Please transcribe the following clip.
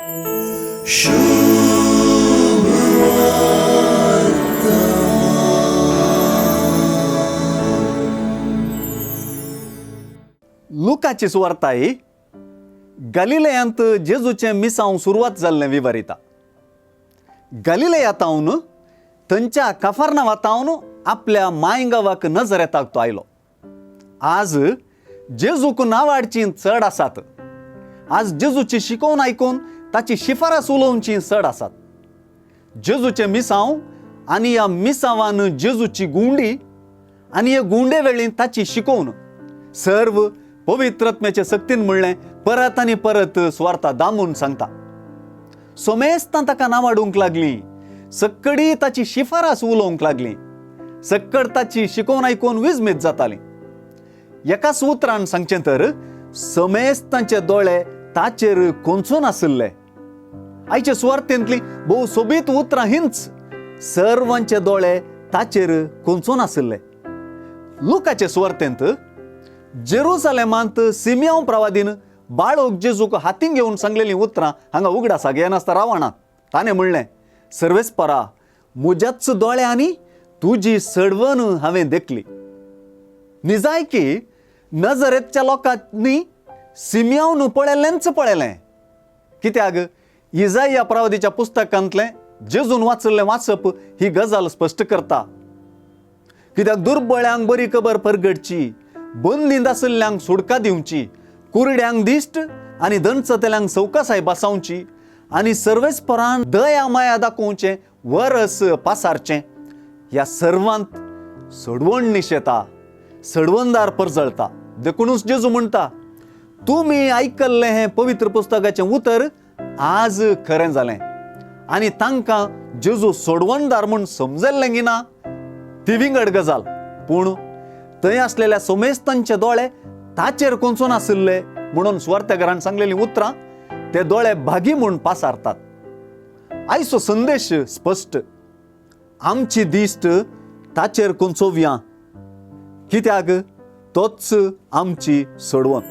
लुकाची सुवार्ताई गलिलयांत जेजूचे मिसांव सुरवात जाल्लें विवरिता. गलिलयांतावन थंयच्या कफरनावातावन आपल्या मायगांवाक नजरेताक तो आयलो. आज जेजूक नांवाडचीं चड आसात. आज जेजूची शिकोवन आयकून ताची शिफारस उलोवचीं चड आसात. जेजूचे मिसांव आनी ह्या मिसांवान जेजूची गुंडी आनी हे गुंडे वेळी ताची शिकोवन सर्व पवित्रत्म्याचे सक्तीन म्हणलें परत आनी परत स्वार्था दामून सांगता. सोमेस्तां ताका नांवाडूंक लागलीं. सक्कडी ताची शिफारस उलोवंक लागलीं. सक्कड ताची शिकोवन आयकून विजमीत जातालीं. एकाच उतरान सांगचें तर समेस्तांचे दोळे ताचेर कोंचून आशिल्ले. आयचे सुवार्थेंतलीं भोव सोबीत उतरां हींच. सर्वांचे दोळे ताचेर कोंचून आशिल्ले. लुकाचे सुवार्थेंत जेरुसलेमांत सिमियोन प्रवादीन बाळोक जेजूक हातीन घेवन सांगलेलीं उतरां हांगा उगडासा घेनासता रावणां. ताणें म्हणलें, सर्वेस्परा, म्हज्याच दोळ्यांनी तुजी सडवण हांवें देखली. निजाय की नजरेतच्या लोकांनी सिमियोन पळयल्लेंच पळयलें. कित्याक इजाया प्रवादीच्या पुस्तकांतलें जेजून वाचल्लें वाचप ही गजाल स्पश्ट करता. कित्याक दुर्बळ्यांक बरी खबर परगडची, बंदींत आशिल्ल्यांक सुडका दिवची, कुरड्यांक दिश्ट आनी दंडचतेल्यांक सवकासाय बसावची आनी सर्वेस्परान दया माया दाखोवचें वरस पासारचें, ह्या सर्वांत सडवण निशेता, सडवणदार परजळता. देखूनच जेजू म्हणटा, तुमी आयकल्लें हें पवित्र पुस्तकाचें उतर आज खरें जालें. आनी तांकां जेजू सडवणदार म्हूण समजल्लें की ना ती विंगड गजाल. पूण थंय आसलेल्या सोमेस्तांचे दोळे ताचेर कोंचून आशिल्ले म्हणून सुवार्थेकारान सांगलेलीं उतरां ते दोळे भागी म्हूण पासारतात. आयचो संदेश स्पश्ट. आमची दिश्ट ताचेर कोंचोवया, कित्याक तोच आमची सडवण.